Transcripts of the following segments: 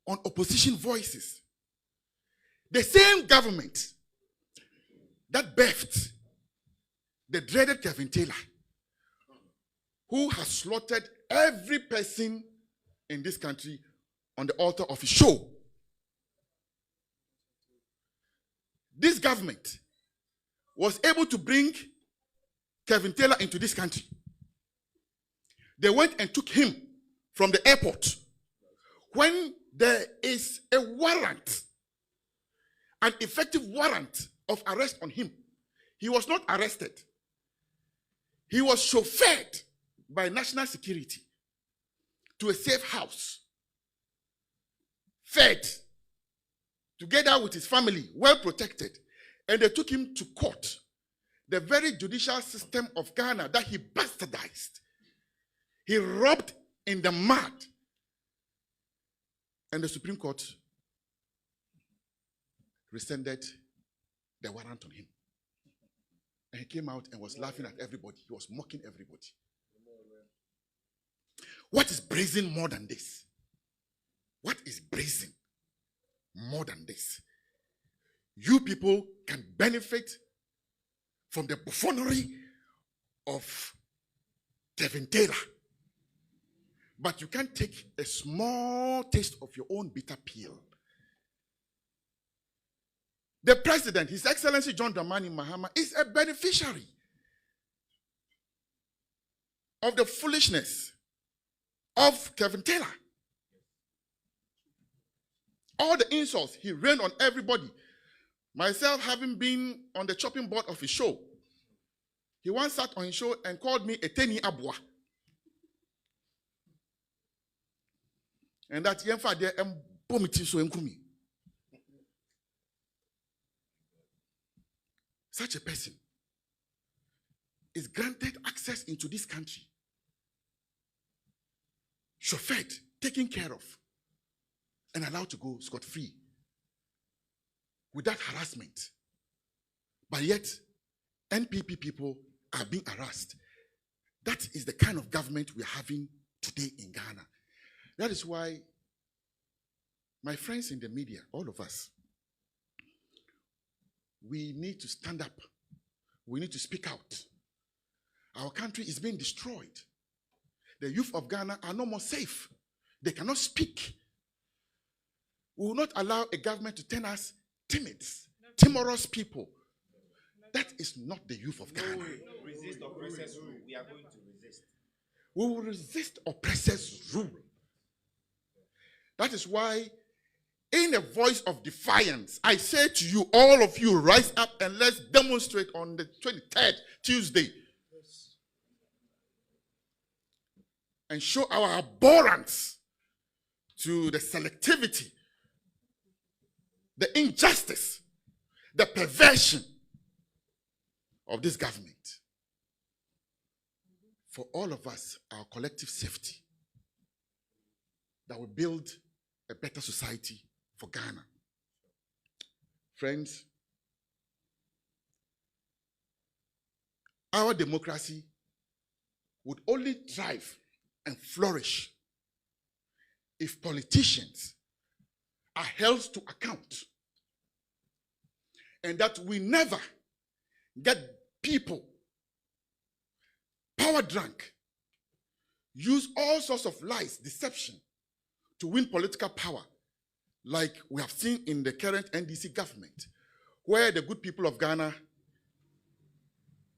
on opposition voices. The same government that birthed the dreaded Kevin Taylor, who has slaughtered every person in this country on the altar of his show. This government was able to bring Kevin Taylor into this country. They went and took him from the airport when there is a warrant, an effective warrant of arrest on him. He was not arrested. He was chauffeured by national security to a safe house, fed, together with his family, well protected, and they took him to court, the very judicial system of Ghana that he bastardized. He robbed in the mud, and the Supreme Court rescinded the warrant on him. And he came out and was laughing at everybody. He was mocking everybody. What is brazen more than this? What is brazen more than this? You people can benefit from the buffoonery of Kevin Taylor, but you can't take a small taste of your own bitter pill. The president, His Excellency John Dramani Mahama, is a beneficiary of the foolishness of Kevin Taylor. All the insults he rained on everybody. Myself, having been on the chopping board of his show, he once sat on his show and called me a Tani Aboa. And that yemfa there bomiti so enkumi. Such a person is granted access into this country, chauffeured, taken care of, and allowed to go scot-free without harassment. But yet, NPP people are being harassed. That is the kind of government we're having today in Ghana. That is why my friends in the media, all of us, we need to stand up. We need to speak out. Our country is being destroyed. The youth of Ghana are no more safe. They cannot speak. We will not allow a government to turn us timid, timorous people. That is not the youth of Ghana. Resist oppressors' rule. We are going to resist. We will resist oppressors' rule. That is why, in a voice of defiance, I say to you, all of you, rise up and let's demonstrate on the 23rd, Tuesday. And show our abhorrence to the selectivity, the injustice, the perversion of this government. For all of us, our collective safety, that will build a better society for Ghana. Friends, our democracy would only thrive and flourish if politicians are held to account, and that we never get people power drunk, use all sorts of lies, deception to win political power, like we have seen in the current NDC government, where the good people of Ghana,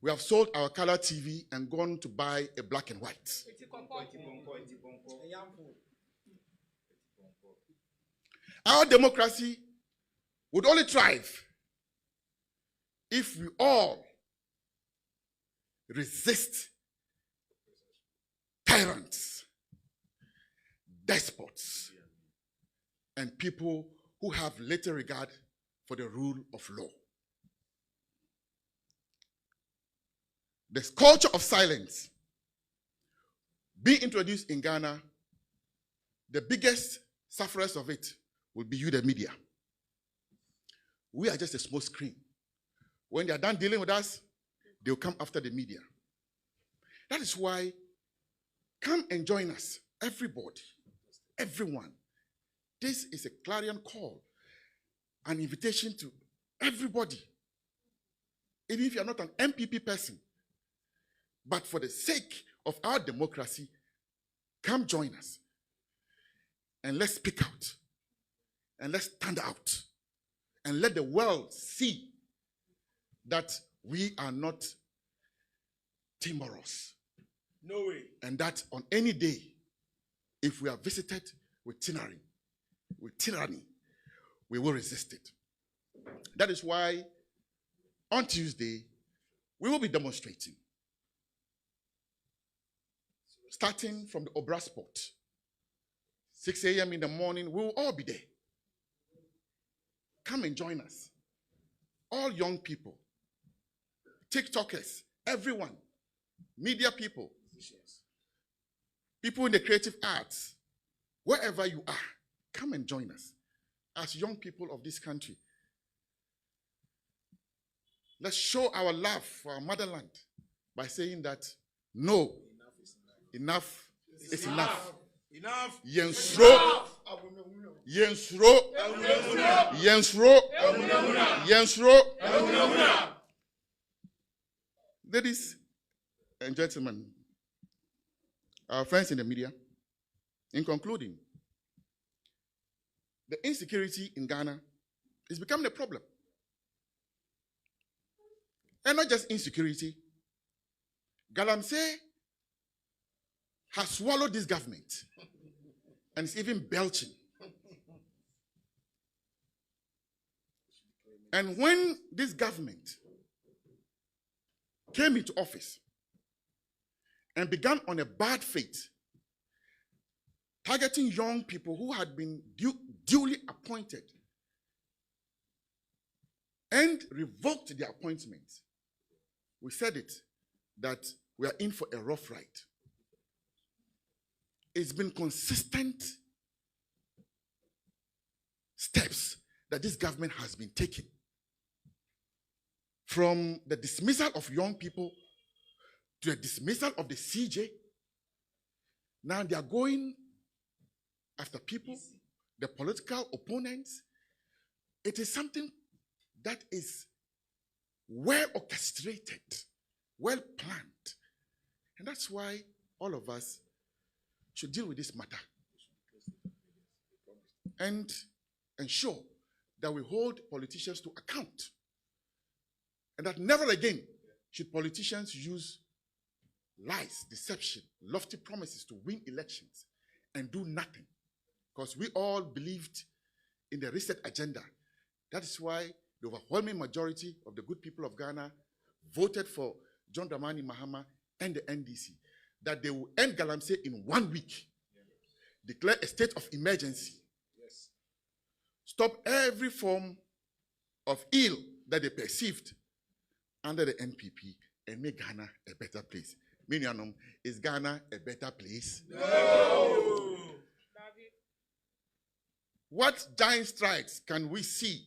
we have sold our color TV and gone to buy a black and white. Our democracy would only thrive if we all resist tyrants, despots, and people who have little regard for the rule of law. This culture of silence being introduced in Ghana, the biggest sufferers of it will be you, the media. We are just a small screen. When they are done dealing with us, they will come after the media. That is why, come and join us, everybody, everyone, this is a clarion call, an invitation to everybody, even if you are not an MPP person, but for the sake of our democracy, come join us and let's speak out and let's stand out and let the world see that we are not timorous. No way. And that on any day, if we are visited with tyranny, we will resist it. That is why on Tuesday, we will be demonstrating. Starting from the Obra spot, 6 a.m. in the morning, we will all be there. Come and join us. All young people, TikTokers, everyone, media people, people in the creative arts, wherever you are, come and join us as young people of this country. Let's show our love for our motherland by saying that no, enough is enough. Enough. Yensro. Yensro. Yensro. Yensro. Ladies and gentlemen, our friends in the media, in concluding, the insecurity in Ghana is becoming a problem. And not just insecurity. Galamsey has swallowed this government and is even belching. And when this government came into office and began on a bad faith, targeting young people who had been duly appointed and revoked their appointments, we said it, that we are in for a rough ride. It's been consistent steps that this government has been taking. From the dismissal of young people to the dismissal of the CJ. Now they are going after people, the political opponents. It is something that is well orchestrated, well planned. And that's why all of us should deal with this matter and ensure that we hold politicians to account. And that never again should politicians use lies, deception, lofty promises to win elections and do nothing. Because we all believed in the reset agenda. That is why the overwhelming majority of the good people of Ghana voted for John Dramani Mahama and the NDC, that they will end Galamsey in 1 week, declare a state of emergency, stop every form of ill that they perceived under the NPP, and make Ghana a better place. Minianum, is Ghana a better place? No! What giant strides can we see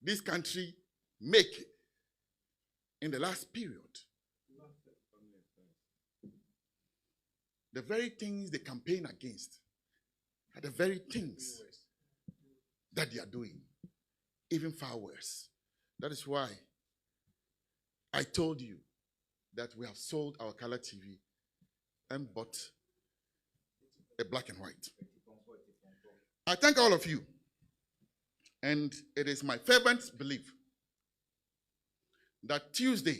this country make in the last period? The very things they campaign against are the very things that they are doing, even far worse. That is why I told you that we have sold our color TV and bought a black and white. I thank all of you. And it is my fervent belief that Tuesday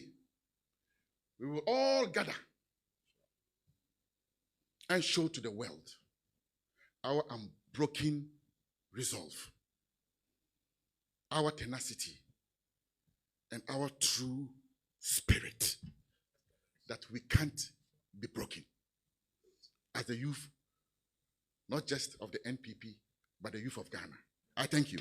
we will all gather and show to the world our unbroken resolve, our tenacity, and our true spirit that we can't be broken as the youth, not just of the NPP, but the youth of Ghana. I thank you.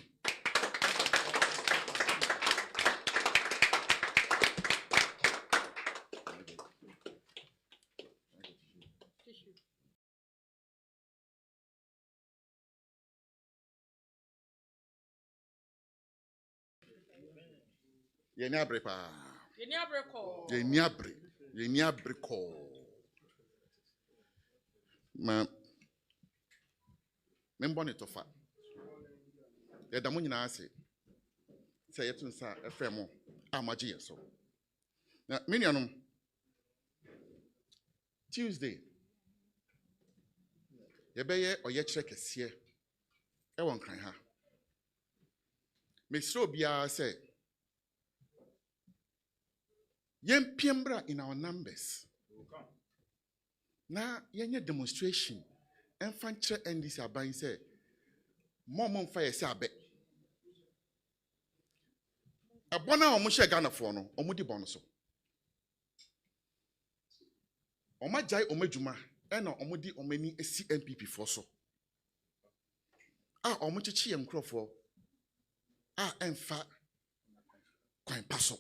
Yeniabre pa. Yeniabre ko. Ma. Membone tofa. yɛda mo nyinaa ase sɛ yɛto nsa ɛfrɛ mo a magye yɛ so na me nuanom Tuesday yɛbɛyɛ ɔyɛkyerɛ kɛseɛ ɛwɔ nkran ha mesrɛ obiara sɛ yɛmpiembra in our numbers na yɛnyɛ demonstration ɛmfa nkyerɛ NDC aban sɛ mo mfa yɛ sɛ abɛ ɛbɔ no a ɔmo hyɛ Ghanafoɔ no ɔmo di bɔ no so ɔmo agyae ɔmo adwuma ɛna ɔmo di ɔmo ani esi NPP foɔ so a ɔmo kyekye yɛ nkurɔfoɔ a ɛmfa kwan pa so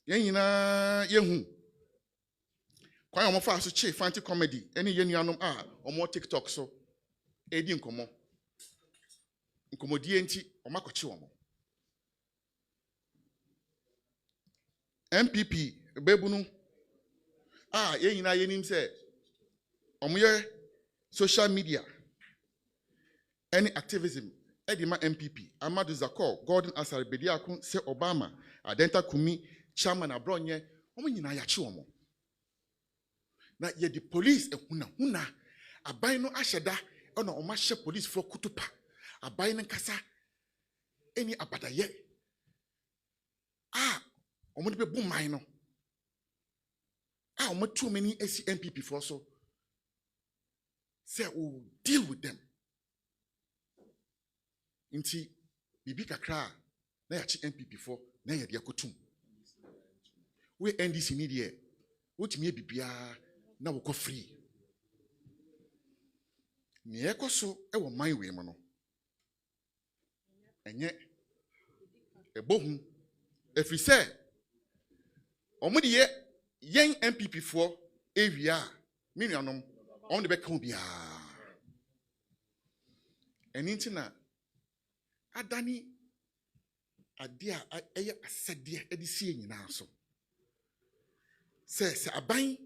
yɛn nyinaa yɛhu kwan ɔmo fa so kye fanti comedy ɛne yɛn nuanom a ɔmo TikTok so edi nkɔmmɔdie nti ɔmo akɔkye ɔmo MPP bebunu a yɛn nyinaa yɛnim sɛ ɔmo yɛ social media any activism edima MPP Amadu Zakor Gordon Asare Bediako se Obama Adenta Kumi chairman abronye ɔmo nyinaa yakye ɔmo na yɛ di police ehuna aban no ahyɛda ɛna ɔmo ahyɛ police for kutupa aban no nkasa eni abadayɛ a ɔmo de bebu man no a ɔmo tu many esi MPP for so say we will deal with them nti bibi kakra na yakye MPP for na yɛ de akotum we NDC ni de wotumi bibia na wokɔ free ne ekoso ɛwɔ man we mu no enye ebohu efiri sɛ ɔmo de yɛn MPP for ewia me nuanom ɔmo de bɛka bia ɛni nti na adani ade a ɛyɛ asɛdeɛ ɛde sie nyinaa so sɛ aban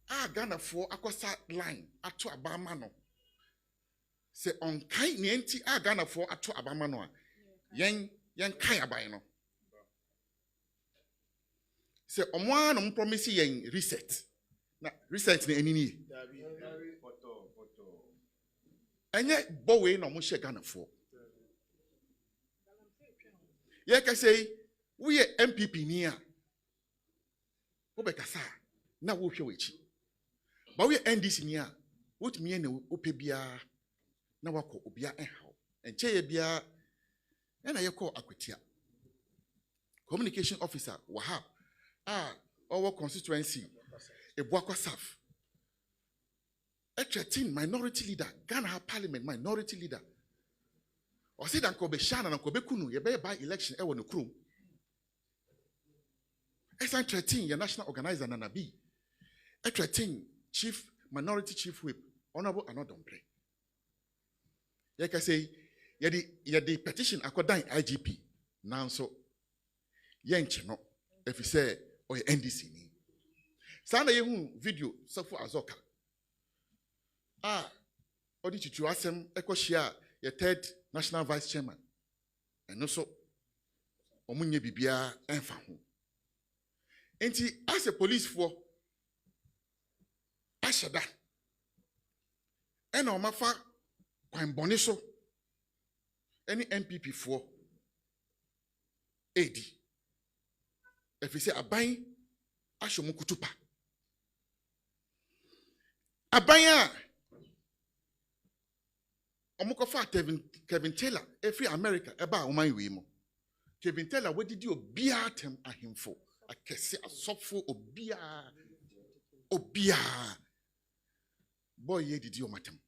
a Ghanafoɔ akɔsa line ato abama no sɛ ɔnkan ne enti a Ghanafoɔ ato abama no a yɛn kan aban no sɛ ɔmo a no promise yɛn reset na reset na enini ɛnyɛ bɔwee na ɔmo hyɛ Ghanafoɔ yɛ kɛsɛ we yɛ MPP ni a wobɛkasa na wohwɛ w'akyi ba we NDC ni a wotumi yɛ na wopɛ biara na wakɔ obia ɛhaw ɛnkyɛ yɛ biara ɛna yɛkɔ akwatia communication officer Wahab our constituency Ebuakwa Saf a 13 minority leader Ghana parliament minority leader o say dan ko be shana na ko be kunu ye be by election e won krom esan 13 ye national organizer Nana B a 13 chief minority chief whip honorable Anodombre ye ka say ye the petition akodan IGP nanso ye nche no efi say o ye NDC ni sana ye hu video safo azoka odi chichu asem ekohia ye third national vice chairman and so omunye bibia enfa ho enti as a police for ashada ena omafa kwan bone so any MPP for AD if you say aban ashomu kutupa abanya omukofa Kevin Taylor every America eba woman we mo Kevin Taylor we did obia tem ahemfo akese asofo obia boy ye did o matem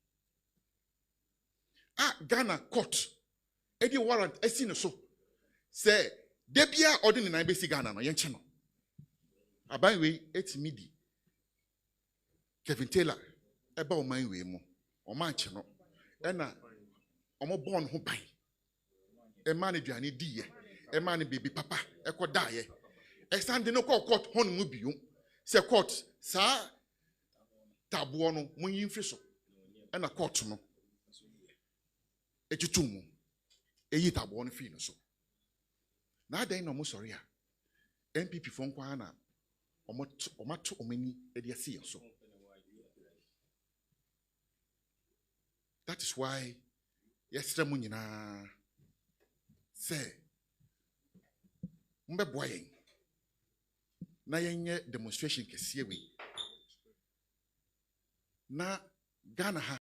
Ghana court edi warrant esi no so say debia ordinary na besi Ghana no yenche no aban we etimi di Kevin Taylor eba woman we mo o manche no ena omo born ho ban e man aduane diye e man baby papa e kodaye e sande no court hon mu biom se court sa tabo no munyi mfiri so ɛna court no etutu mu eyi tabo no fi no so na adan na ɔmo sɔre a NPP fo nkwa na ɔmato ɔmani ɛde asi yɛn so. That is why yɛsrɛ mo nyinaa sɛ mbɛboa yɛn na yɛnyɛ demonstration kɛseɛ wei na Ghana ha